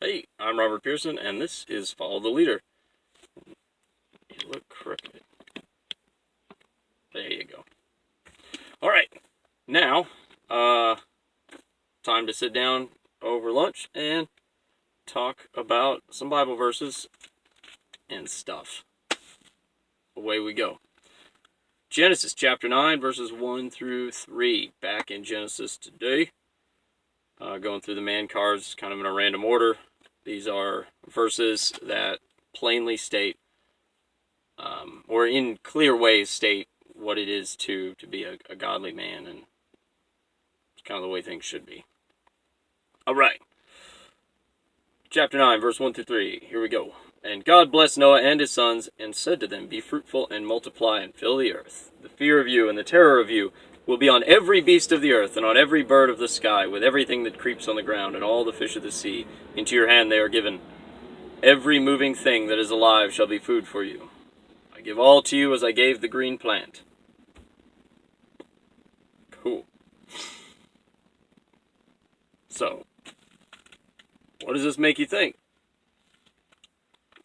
Hey, I'm Robert Pearson, and this is Follow the Leader. You look crooked. There you go. All right, now, time to sit down over lunch and talk about some Bible verses and stuff. Away we go. Genesis chapter 9, verses 1 through 3. Back in Genesis today. Going through the man cards kind of in a random order. These are verses that plainly state, or in clear ways state, what it is to be a godly man, and it's kind of the way things should be. All right. Chapter 9, verse 1 through 3. Here we go. And God blessed Noah and his sons, and said to them, Be fruitful and multiply and fill the earth. The fear of you and the terror of you will be on every beast of the earth, and on every bird of the sky, with everything that creeps on the ground, and all the fish of the sea. Into your hand they are given. Every moving thing that is alive shall be food for you. I give all to you as I gave the green plant. Cool. So, what does this make you think?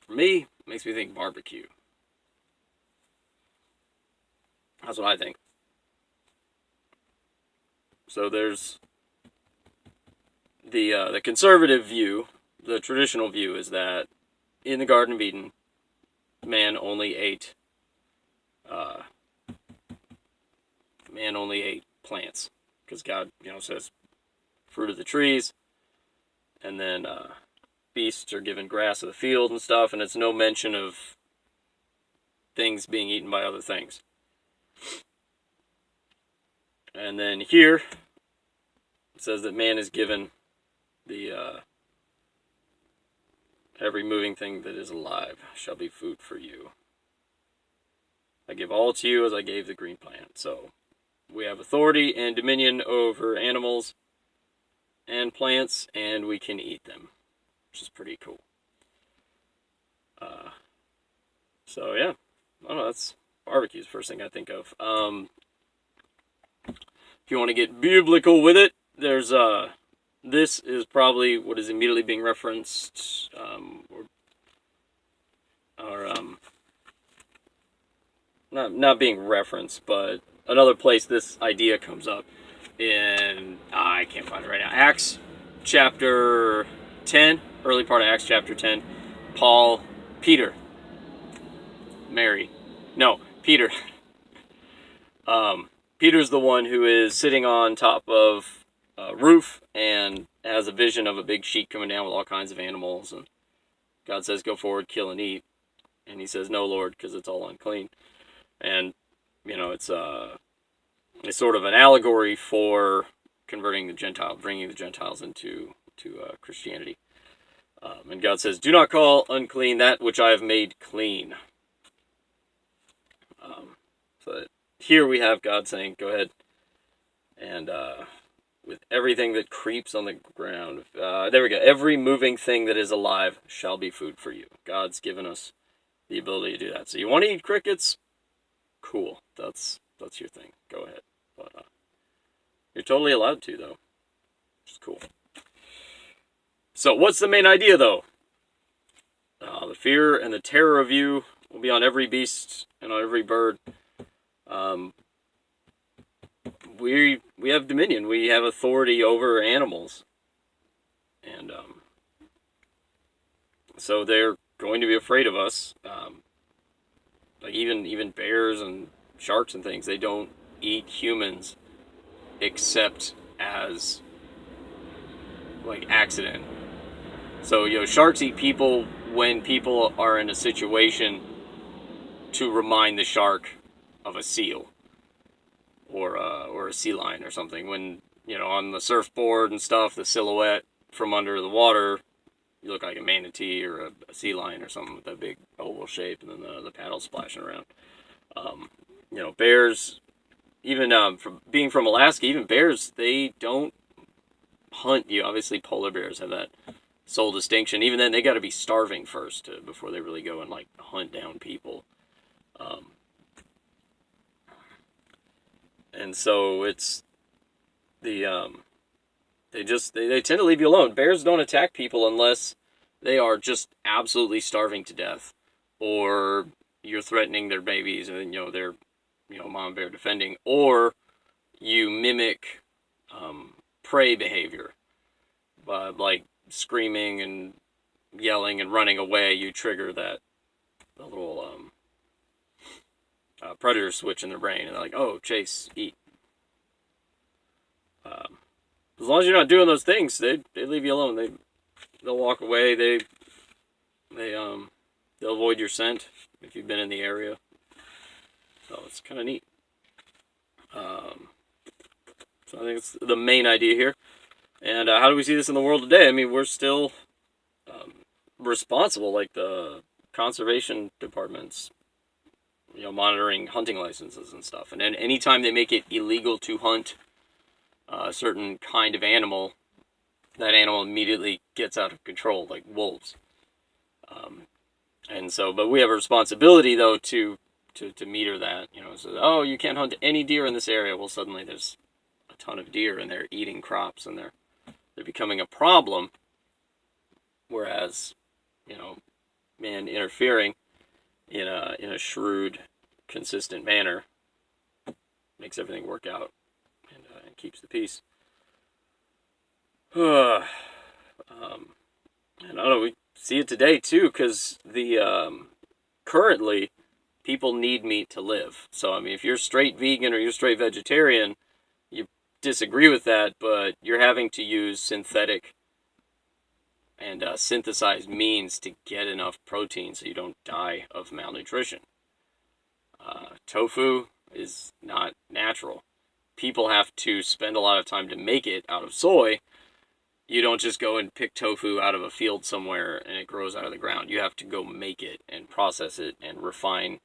For me, it makes me think barbecue. That's what I think. So there's the conservative view, the traditional view is that in the Garden of Eden, man only ate plants, because God, says fruit of the trees, and then beasts are given grass of the field and stuff, and it's no mention of things being eaten by other things. And then here, it says that man is given the every moving thing that is alive shall be food for you. I give all to you as I gave the green plant. So we have authority and dominion over animals and plants, and we can eat them, which is pretty cool. So yeah, I don't know, that's barbecue's the first thing I think of. If you want to get biblical with it, there's this is probably what is immediately being referenced, not being referenced, but another place this idea comes up in, I can't find it right now, Acts chapter 10, early part of Acts chapter 10, Peter, Peter's the one who is sitting on top of a roof and has a vision of a big sheet coming down with all kinds of animals, and God says, go forward, kill and eat, and he says, no, Lord, because it's all unclean. And it's sort of an allegory for converting the Gentiles, bringing the Gentiles into Christianity. And God says, do not call unclean that which I have made clean. So here we have God saying, go ahead and with everything that creeps on the ground. There we go. Every moving thing that is alive shall be food for you. God's given us the ability to do that. So you want to eat crickets? Cool. That's your thing. Go ahead. But you're totally allowed to, though, which is cool. So what's the main idea, though? The fear and the terror of you will be on every beast and on every bird. We have dominion. We have authority over animals, and so they're going to be afraid of us. Like even bears and sharks and things, they don't eat humans except as like accident. So sharks eat people when people are in a situation to remind the shark of a seal or a sea lion or something. When on the surfboard and stuff, the silhouette from under the water, you look like a manatee or a sea lion or something with that big oval shape, and then the paddles splashing around. Bears, even being from Alaska, even bears, they don't hunt you. Obviously, polar bears have that sole distinction. Even then, they got to be starving first before they really go and hunt down people. And so it's they tend to leave you alone. Bears don't attack people unless they are just absolutely starving to death, or you're threatening their babies, and they're mom bear defending, or you mimic prey behavior by like screaming and yelling and running away. You trigger the little predator switch in their brain, and they're like, oh, chase, eat. As long as you're not doing those things, they leave you alone. They'll walk away. They'll avoid your scent if you've been in the area. So it's kind of neat. So I think it's the main idea here. And how do we see this in the world today? I mean, we're still responsible, like the conservation departments, monitoring hunting licenses and stuff. And then anytime they make it illegal to hunt a certain kind of animal, that animal immediately gets out of control, like wolves. And so, but we have a responsibility, though, to meter that. So, oh, you can't hunt any deer in this area. Well, suddenly there's a ton of deer, and they're eating crops, and they're becoming a problem. Whereas, man interfering in a shrewd, consistent manner makes everything work out and keeps the peace. And I don't know, we see it today too, because currently people need meat to live. So I mean, if you're straight vegan or you're straight vegetarian, you disagree with that, but you're having to use synthetic and synthesized means to get enough protein so you don't die of malnutrition. Tofu is not natural. People have to spend a lot of time to make it out of soy. You don't just go and pick tofu out of a field somewhere and it grows out of the ground. You have to go make it and process it and refine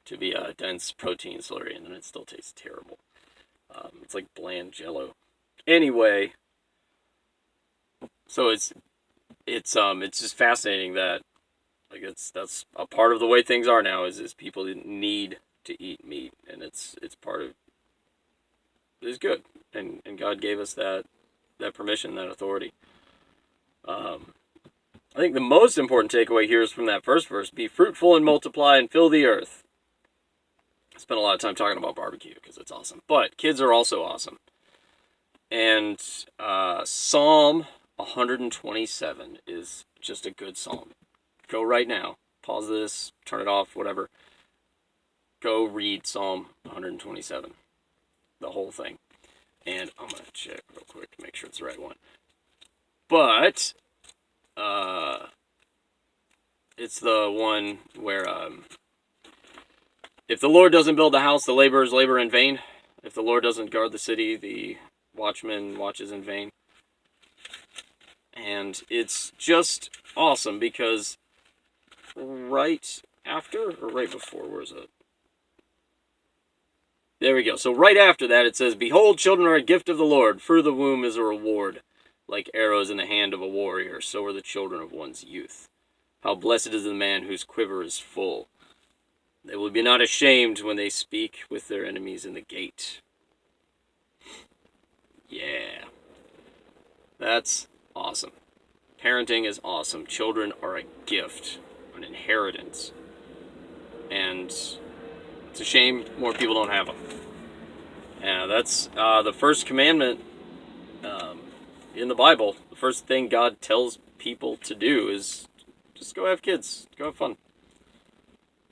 to be a dense protein slurry, and then it still tastes terrible. It's like bland Jello. Anyway, so it's just fascinating that that's a part of the way things are now is people need to eat meat, and it's part of it's good, and God gave us that permission, that authority. I think the most important takeaway here is from that first verse: be fruitful and multiply and fill the earth. I spent a lot of time talking about barbecue because it's awesome, but kids are also awesome. And Psalm 127 is just a good psalm. Go right now, pause this, turn it off, whatever. Go read Psalm 127, the whole thing. And I'm going to check real quick to make sure it's the right one. But it's the one where if the Lord doesn't build the house, the laborers labor in vain. If the Lord doesn't guard the city, the watchman watches in vain. And it's just awesome because right after, or right before, where's it? There we go. So right after that, it says, behold, children are a gift of the Lord. Fruit of the womb is a reward. Like arrows in the hand of a warrior, so are the children of one's youth. How blessed is the man whose quiver is full. They will be not ashamed when they speak with their enemies in the gate. Yeah. That's awesome. Parenting is awesome. Children are a gift, an inheritance. And it's a shame more people don't have them. And that's the first commandment in the Bible. The first thing God tells people to do is just go have kids. Go have fun.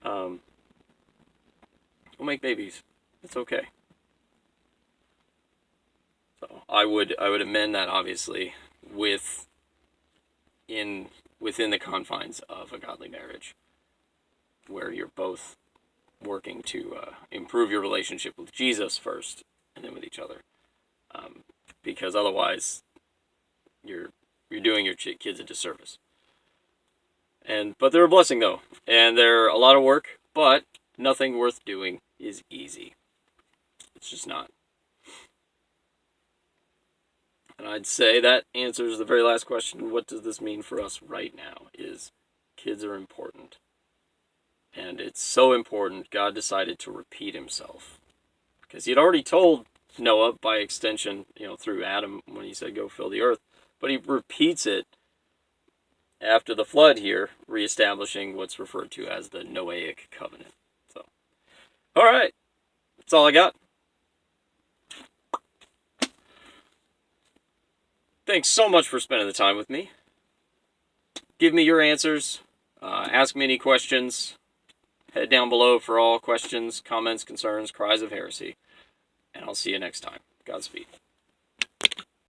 Go make babies. It's okay. So I would amend that, obviously, within the confines of a godly marriage, where you're both working to improve your relationship with Jesus first, and then with each other, because otherwise you're doing your kids a disservice. But they're a blessing, though, and they're a lot of work, but nothing worth doing is easy. It's just not. And I'd say that answers the very last question. What does this mean for us right now? Is kids are important. And it's so important, God decided to repeat himself. Because he had already told Noah, by extension, through Adam, when he said, go fill the earth. But he repeats it after the flood here, reestablishing what's referred to as the Noahic covenant. So, all right, that's all I got. Thanks so much for spending the time with me. Give me your answers. Ask me any questions. Head down below for all questions, comments, concerns, cries of heresy. And I'll see you next time. Godspeed.